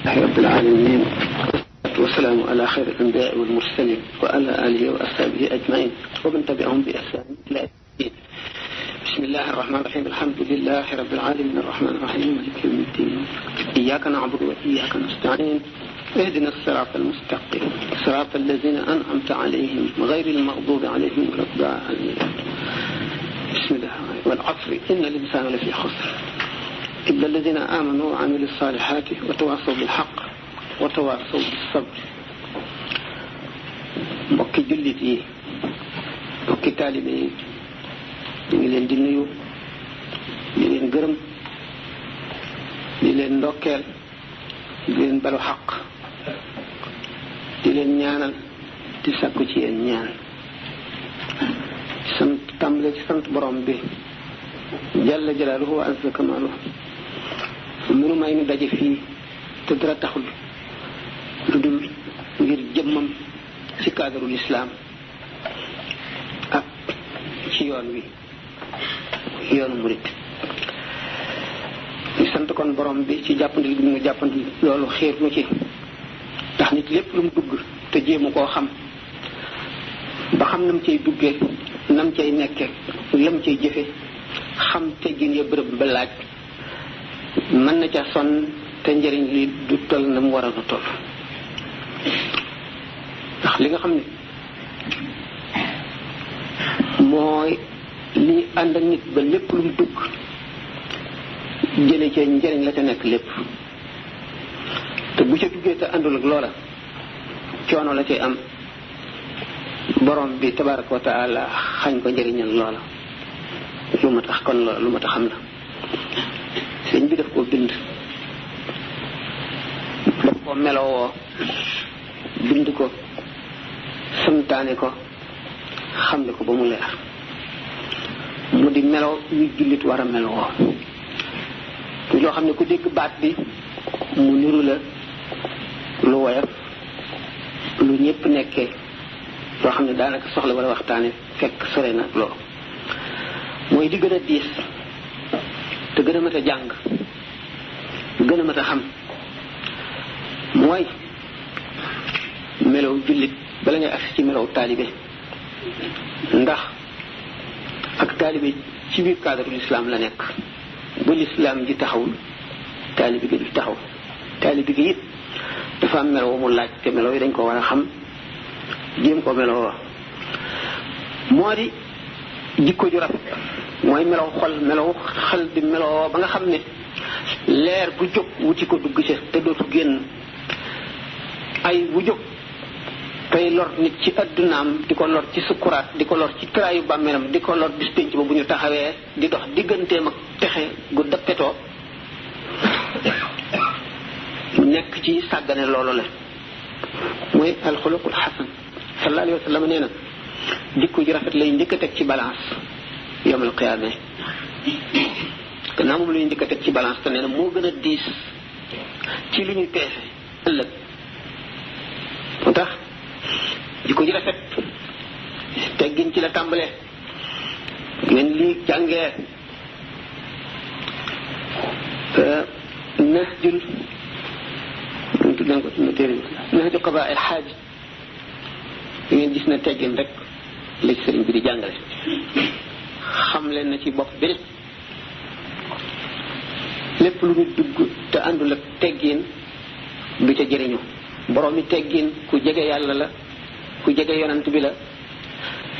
رب العالمين والسلام على خير الأنبياء والمرسلين وعلى آله وأصحابه أجمعين ومن تبعهم بإحسان إلى يوم الدين. بسم الله الرحمن الرحيم. الحمد لله رب العالمين الرحمن الرحيم مالك يوم الدين. إياك نعبد وإياك نستعين. اهدنا الصراط المستقيم صراط الذين أنعمت عليهم غير المغضوب عليهم ولا الضالين. بسم الله والعصر إن الإنسان لفي خسر إلا الذين آمنوا وعملوا الصالحات وتواصوا بالحق وتواصوا بالصبر. mbokki jullit yi mbokki taalibe yi ñu ngi leen di nuyu di leen gërëm di leen ndokkeel di leen balu xaq di leen ñaanal di sakku ci yéen ñaan sant tàmbale ci sant borom bi jalla jalaaluhu wa azza kamaaluhu mënu may nu daje fii te dara taxul lu dul ngir jëmmam ci cadre l'islam ak ci yoon wi yoonu murit ñu sant kon borom bi ci jàppandi bi mu jàppandi loolu xiir nu ci tax nit lépp lu mu dugg te jéemu koo xam ba xam nam cay duggee nam cay nekke lam cay jëfe xam teggin ya bërëb ba laaj mën na ca sonn te njëriñ li du toll na mu war a toll ndax li nga xam ne mooy li ànd ak nit ba lépp lu mu dugg jële ca njëriñ la ca nekk lépp te bu ca duggee te àndul ak loola coono la cay am borom bi tabaraka wa taala xañ ko njëriñal loola lu ma tax kon lu ma tax xam la sëñ bi daf koo bind daf koo melowoo bind ko santaane ko xamle ko ba mu leer mu di melow yu jullit war a melowoo loo xam ne ku dégg baat bi mu niru la lu woyof lu ñëpp nekkee loo xam ne daanaka soxla wala waxtaane fekk sore na loolu mooy di gën a diis te gën a mat a jàng gën a mat a xam mooy melow jullit bala ngay agsi ci melow taalibe ndax ak taalibe ci biir cadre l'islam la nekk bu l'islam ji taxawul taalibe gi du taxaw taalibe gi it dafa am melow mu laaj te melow yi dañ ko war a xam jéem ko meloo moo di jikko ju rafet mooy melaw xol melaw xel di meloo ba nga xam ne leer bu jóg wuti ko dugg ca te dootu génn ay bu jóg tey lor nit ci addunaam di ko lor ci sukkuraat di ko lor ci traayu bàmmeelam di ko lor bis pénc ba bu ñu taxawee di dox digganteem ak texe gu dappetoo nekk ci sàggane loolu la mooy alxuluqul xasan sallallahu alayhi wa sallam nee na jikko ju rafet lay njëkk a teg ci balance yawmal qiyaama gannaaw moom la ñuy njëkk a teg ci balance te nee na moo gën a diis ci lu ñuy peese ëllëg moo tax jikko ju rafet teggin ci la tàmbalee ngeen lii jàngee nahjul ñu tuddee ko ci téere nahju qadaa al xaaj di ngeen gis na teggin rek la ci sëriñ bi di jàngale xam leen na ci bopp bi lépp lu ñu dugg te àndul ak teggin du ca jëriñu borom mi teggin ku jege yàlla la ku jege yonant bi la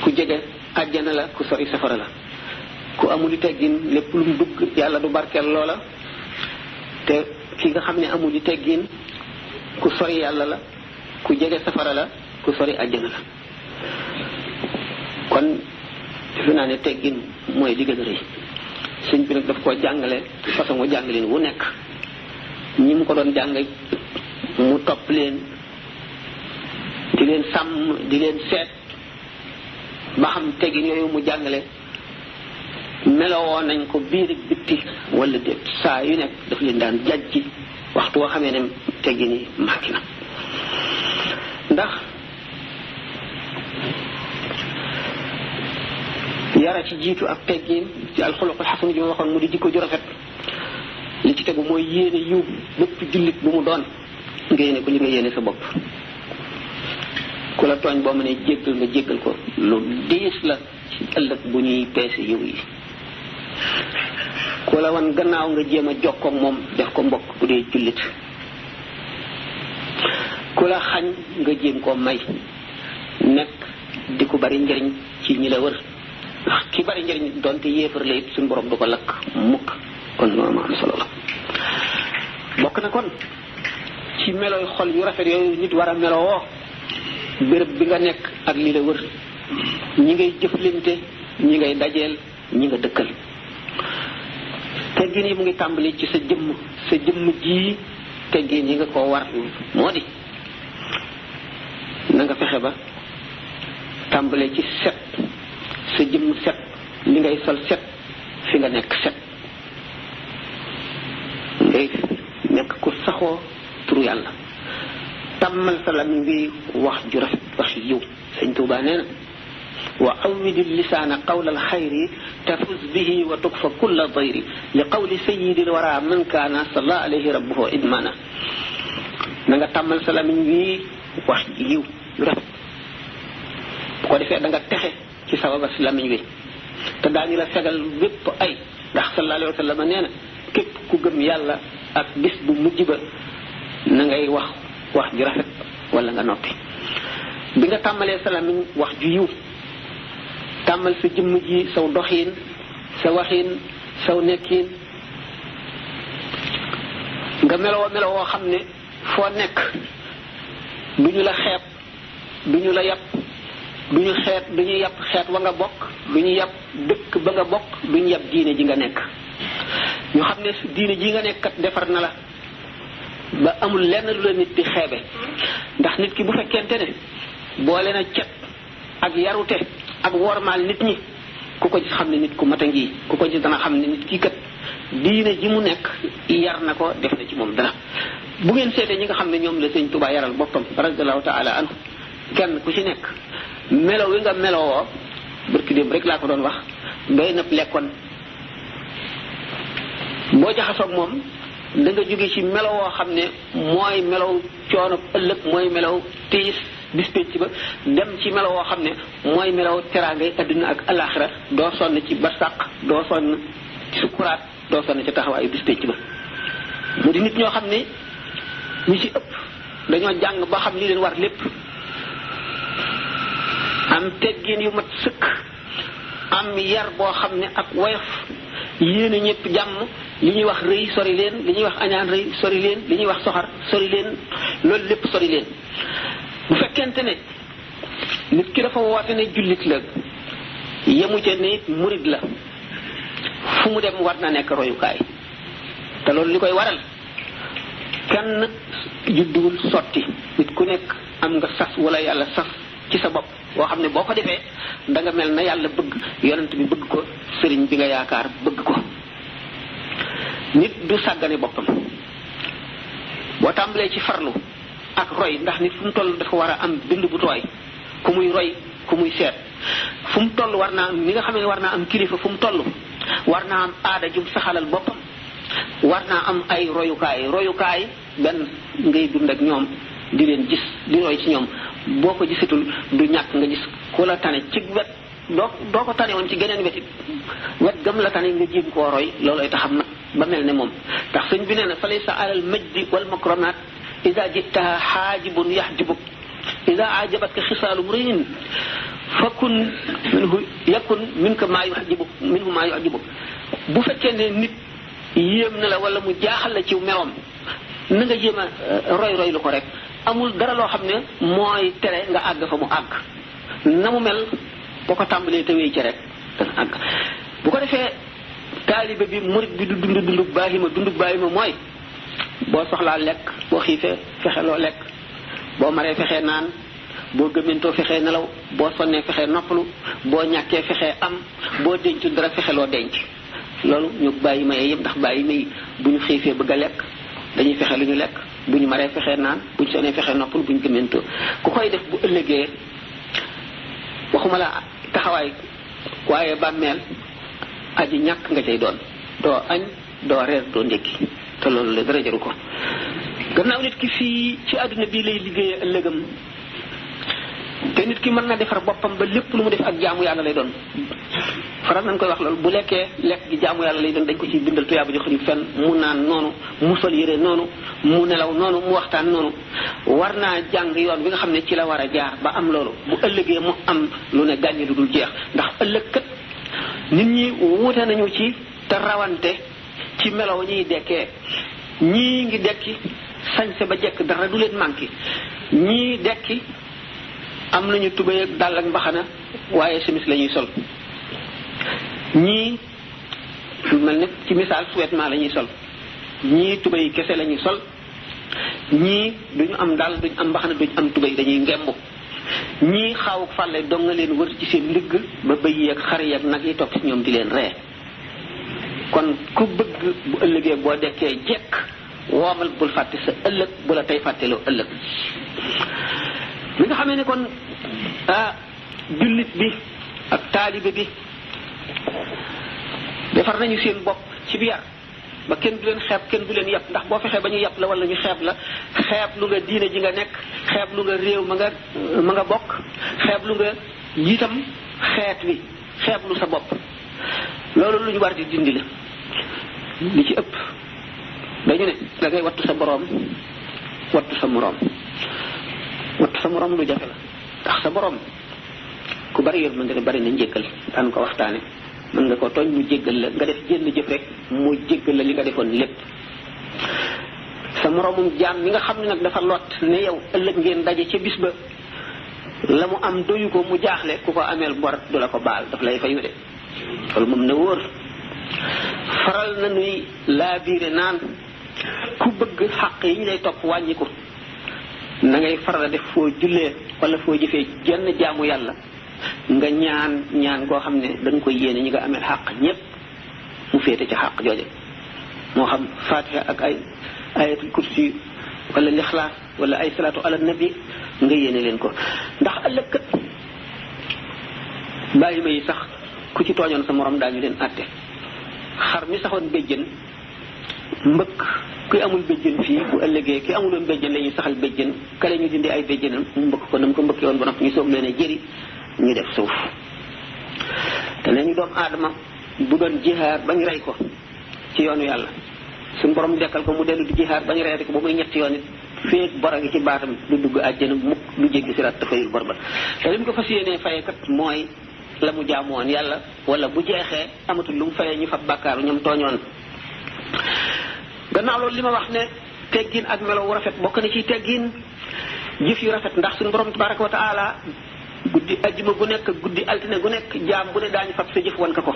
ku jege àjjana la ku sori safara la ku amul teggin lépp lu mu dugg yàlla du barkeel loola te ki nga xam ne amul teggin ku sori yàlla la ku jege safara la ku sori àjjana la kon defe naa ne teggin mooy li gën a rëy sëñ bi nag daf koo jàngale façon mu jàngaleen wu nekk ñi mu ko doon jàng mu topp leen di leen sàmm di leen seet ba xam teggin yooyu mu jàngale melowoo nañ ko biir ak bitti wala déet saa yu nekk daf leen daan jàjji waxtu woo xamee ne teggin yi màkki na ndax yara ci jiitu ak teggin ci alxuluqul xasan ji ma waxoon mu di jikko ju rafet li ci tegu mooy yéene yiw bépp jullit bu mu doon nga yéene ko li nga yéene sa bopp. ku la tooñ boo mënee jéggal nga jéggal ko, lu diis la ci ëllëg bu ñuy peese yiw yi. ku la wan gannaaw nga jéem a jokkoo ak moom def ko mbokk bu dee jullit. ku la xañ nga jéem koo may, nekk di ko bari njëriñ ci ñi la wër, ndax ki bari njëriñ doonte yéefar la it suñu borom du ko lakk mukk. kon loolu am solo la. bokk na kon ci melooy xol yu rafet yooyu nit war a meloo béréb bi nga nekk ak li la wër, ñi ngay jëflante, ñi ngay dajeel, ñi nga dëkkal. teggin yi mu ngi tàmbali ci sa jëmm ji. teggin yi nga ko war moo di na nga fexe ba tàmbalee ci set, sa jëmm set, li ngay sol set, fi nga nekk set. ngay nekk ku saxoo turu yàlla, tàmmal sa lamiñ bi wax ju rafet, wax yiw. Sëñ Tuubaa nee na wa awwidi lisaana qawla alxayri tafuz bihi wa tukfa kulla dayri li qawli sayyidil wara man kaana salla alayhi rabbuhu idmana. na nga tàmmal sa lamiñ wi wax yiw yu rafet, bu ko defee da nga texe ci sababa si lamiñ wi, te daañu la fegal bépp ay, ndax sallallahu alayhi wa sallam nee na képp ku gëm yàlla ak bis bu mujj ba na ngay wax ju rafet wala nga noppi. bi nga tàmmalee sa lamiñ wax ju yiw, tàmmal sa jëmm ji saw doxiin, sa waxiin, saw nekkiin, nga meloo woo xam ne foo nekk du ñu la xeeb, du ñu la yàpp, du ñu yàpp xeet wa nga bokk, du ñu yàpp dëkk ba nga bokk, du ñu yàpp diine ji nga nekk. ñu xam ne diine ji nga nekk kat defar na la ba amul lenn lu la nit di xeebe. ndax nit ki bu fekkente ne boole na cet ak yarute ak wormaal nit ñi, ku ko gis xam ne nit ku mat a ngi, ku ko gis dana xam ne nit kii kat diine ji mu nekk yar na ko, def na ci moom dara. bu ngeen seetee ñi nga xam ne ñoom la Sëñ Tuubaa yaral boppam radiyallahu taala anhu, kenn ku ci nekk melo wi nga melowoo, barki démb rek laa ko doon wax, doy na lekkoon. boo jaxasoog moom da nga jóge ci melowoo xam ne mooy melow coono ëllëg, mooy melow tiis bis pénc ba, dem ci melowoo xam ne mooy melow teraangay adduna ak alaxira. doo sonn ci barsàq, doo sonn ci sukuraat, doo sonn ci taxawaayu bis pénc ba. mu di nit ñoo xam ne ñu ci ëpp dañoo jàng ba xam li leen war lépp, am teggin yu mat sëkk, am yar boo xam ne ak woyof, yéene ñëpp jàmm. li ñuy wax rëy sori leen, li ñuy wax añaan rëy sori leen, li ñuy wax soxar sori leen, loolu lépp sori leen. bu fekkente ne nit ki dafa woote ne jullit la, yemu ca ne it murid la, fu mu dem war na nekk royukaay. te loolu li koy waral kenn judduwul sotti, nit ku nekk am nga sas wala yàlla sas ci sa bopp boo xam ne boo ko defee da nga mel na yàlla bëgg, yonent bi bëgg ko, sëriñ bi nga yaakaar bëgg ko. nit du sàggane boppam. boo tàmbalee ci farlu ak roy, ndax nit fu mu toll dafa war a am bind bu tooy, ku muy roy, ku muy seet. fu mu toll war naa am, ni nga xam ne war naa am kilifa, fu mu toll war naa am aada jum saxalal boppam, war naa am ay royukaay benn ngay dund ak ñoom, di leen gis, di roy ci ñoom. boo ko gisatul du ñàkk nga gis ku la tane ci wet, doo ko tane woon ci geneen wetit, wet gëm la tane nga jéem koo roy, loolooy taxam nag ba mel ne moom. ndax sëñ bi nee na fa laysa alal majdi wal makramaat ida jitaha xaajibun yaxjibuk ida ajabatka xisaalu mriin fakun minhu yakun minka maa yuxjibuk minhu maa yuxjibuk. bu fekkee ne nit yéem na la wala mu jaaxal la ci meloom, na nga jéem a roy lu ko rek. amul dara loo xam ne mooy tere nga àgg fa mu àgg. na mu mel boo ko tàmbalee te wéy ci rek dana àgg. bu ko defee taalibe bi murid bi du dundub baahima mooy boo soxlaa lekk, boo xiifee fexe loo lekk, boo maree fexee naan, boo gëmentoo fexee nelaw, boo sonnee fexee noppalu, boo ñàkkee fexee am, boo dencul dara fexe loo denc. loolu ñu baahima yëpp, ndax baahima yi bu ñu xiifee bëgg a lekk dañuy fexe lu ñu lekk, bu ñu maree fexee naan, bu ñu sonnee fexee noppalu, bu ñu gëmentoo. ku koy def bu ëllëgee waxuma la taxawaay waaye bàmmeel aji ñàkk nga cay doon. doo añ, doo reer, doo ndékki, te loolu la dara jaru ko. gannaaw nit ki fii ci àdduna bii lay liggéeyee ëllëgam te nit ki mën na defar boppam ba lépp lu mu def ak jaamu yàlla lay doon faral nañ koy wax loolu bu lekkee lekk gi jaamu yàlla lay doon dañ ko ci bindal tuyaaba ji xëjul fenn mu naan noonu mu sol yére noonu mu nelaw noonu mu waxtaan noonu war naa jàng yoon bi nga xam ne ci la war a jaar ba am loolu bu ëllëgee mu am lu ne gàññi lu dul jeex ndax ëllëg kat nit ñi wuute nañu ci te rawante ci melaw ñuy dekkee ñii ngi dekki sañse ba jekk dara du leen manqué ñii dekki am nañu tubéy ak dàll ak mbaxana waaye simis la ñuy sol ñii mel ne ci misaal sous-vêtement la ñuy sol ñii tubéy kese la ñuy sol ñii duñu am dàll duñu am mbaxana duñu am tubéy dañuy ngembu ñii xaawuk fàlle dong nga leen wër ci seen ndigg ba bëy yi ak xar yi ak nag yi topp ci ñoom di leen ree kon ku bëgg bu ëllëgee boo dekkee jekk woomal bul fàtte sa ëllëg bu la tey fàtteloo ëllëg li nga xamee ne kon jullit bi ak taalibe bi defar nañu seen bopp ci biir ba kenn du leen xeeb kenn du leen yàpp ndax boo fexee ba ñu yàpp la wala ñu xeeb la xeeb lu nga diine ji nga nekk xeeb lu nga réew ma nga bokk xeeb lu nga jiitam xeet wi xeeb lu sa bopp loolu lu ñu war di dindi la li ci ëpp dañu ne da ngay wattu sa boroom wattu sa moroom wattu sa moroom lu jafe la ndax sa boroom ku bari yërmande bari na njéggal daan ko waxtaane mën nga ko tooñ mu jéggal la nga def jénn jëf rek mu jéggal la li nga defoon lépp sa moroomum jaam mi nga xam ne nag dafa lot ne yow ëllëg ngeen daje ca bis ba la mu am doyu ko mu jaaxle ku ko ameel bor du la ko baal daf lay fayu de loolu moom na wóor faral na nuy laa biire naan ku bëgg xàq yi ñu lay topp wàññiku na ngay faral a def foo jullee wala foo jëfee jenn jaamu yàlla nga ñaan koo xam ne dañ koy yéene ñi nga amee xàq ñépp mu féete ci xàq jooje moo xam fatiha ak ay ayatul kursi wala lixlaas wala ay salaatu ala nabi nga yéene leen ko ndax ëllëg kat bàyyi ma yi sax ku ci tooñoon sa morom daañu leen àtte xar mi saxoon béjjën mbëkk kuy amul béjjën fii bu ëllëgee ki amuloon béjjën la ñuy saxal béjjën kale ñu dindi ay béjjënam mu mbëkk ko nam ko mbëkkee woon ba noppi ñu soog leen a jëri ñu def suuf te nañu doomu aadama bu doon jihaar bañ rey ko ci yoonu yàlla suñu borom dekkal ko mu dellu di jihaar bañ reyati ko ba muy ñetti yoon it féeg bor a ngi ci baatam du dugg àjjana mukk du jéggi siraat te fayul bor ba te li mu ko fas yéenee faye kat mooy la mu jaamu woon yàlla wala bu jeexee amatul lu mu fayee ñu fab bàkkaaru ñoom tooñoon gannaaw loolu li ma wax ne teggin ak melo wu rafet bokk na ci teggin jëf yu rafet ndax suñu borom tabaraka wa taala guddi ajjuma gu nekk guddi altine gu nekk jaam bu ne daañu fab sa jëf wan ka ko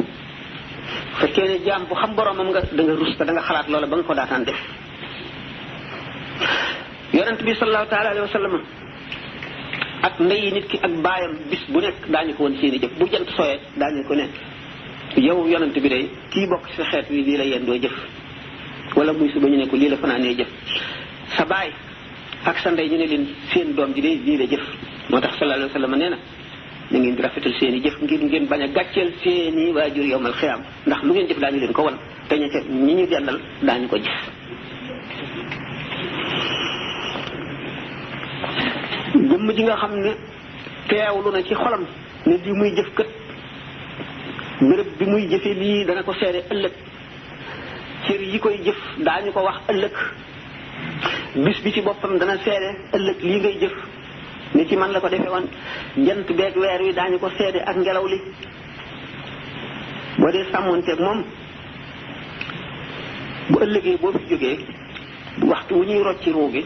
fekkee ne jaam bu xam boromam nga da nga rus te da nga xalaat loola ba nga ko daataan def yonent bi sallallahu taala alayhi wa sallam ak ndeyi nit ki ak baayam bis bu nekk daañu ko woon seeni jëf bu jant sooyee daañu ko ne yow yonent bi day kii bokk ci sa xeet wi lii la yéen doo jëf wala muy suba ñu ne ko lii la fanaanee jëf sa baay ak sa ndey ñu ne leen seen doom ji day lii la jëf moo tax sallallahu alayhi wa sallam nee na na ngeen di rafetal seeni jëf ngir ngeen bañ a gàcceel seeni waajur yowmal xiyaam ndax lu ngeen jëf daañu leen ko wan te ñi ñu dendal daañu ko gis jëmm ji nga xam ne teewlu na ci xolam ne di muy jëf kët béréb bi muy jëfe lii dana ko seede ëllëg cër yi koy jëf daañu ko wax ëllëg bis bi ci boppam dana seede ëllëg lii ngay jëf ni ci man la ko defee woon jant beeg weer wi daañu ko seede ak ngelaw li boo dee sàmmonteeg moom bu ëllëgee boo fi jógee waxtu wu ñuy rocc ci ruu gi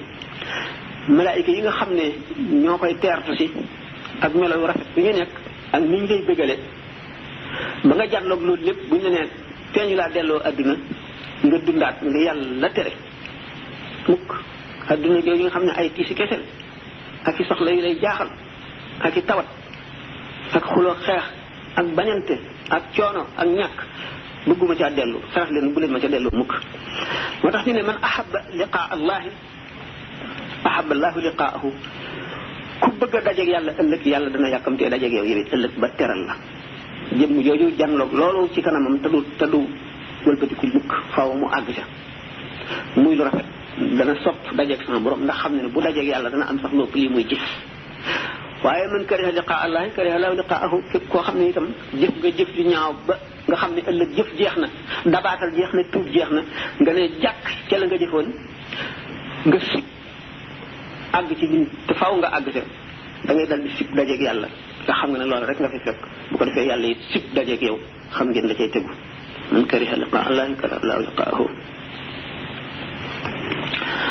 malaayika yi nga xam ne ñoo koy teertu si ak melo yu rafet bi ñu nekk ak ni ñu lay bëggale ba nga jàlloog loolu lépp bu ñu la nee teeñu laa delloo adduna nga dundaat nga yàlla tere mukk adduna jooju nga xam ne ay tiisi kese ak i soxla yu lay jaaxal ak i tawat ak xuloo xeex ak bañante ak coono ak ñàkk bëgguma caa dellu sarax leen bu leen ma ca dellu mukk moo tax ñu ne man ahaba liqaa allahi ahaba allahu liqaahu ku bëgg a dajeeg yàlla ëllëg yàlla dana yàkkamtee dajeeg yow yëwit ëllëg ba teral la jëmm jooju janloog loolu ci kanamam te du wëlbatiku mukk faaw mu àgg ca muy lu rafet dana sopp dajeeg sama borom ndax xam ne bu dajeeg yàlla dana am sax lépp lii muy gis waaye man kariha liqaa allahi kariha lahu liqaahu képp koo xam ne itam jëf nga jëf ju ñaaw ba nga xam ne ëllëg jëf jeex na dabaatal jeex na tuub jeex na nga ne jàkk ca la nga jëfoon nga sib àgg ci liñ te faw nga àgg ca da ngay dal di sib dajeeg yàlla nga xam nga ne loolu rek nga fi fekk bu ko defee yàlla it sib dajeeg yow xam ngeen la cay tegu man kariha liqaa allahi kariha lahu liqaahu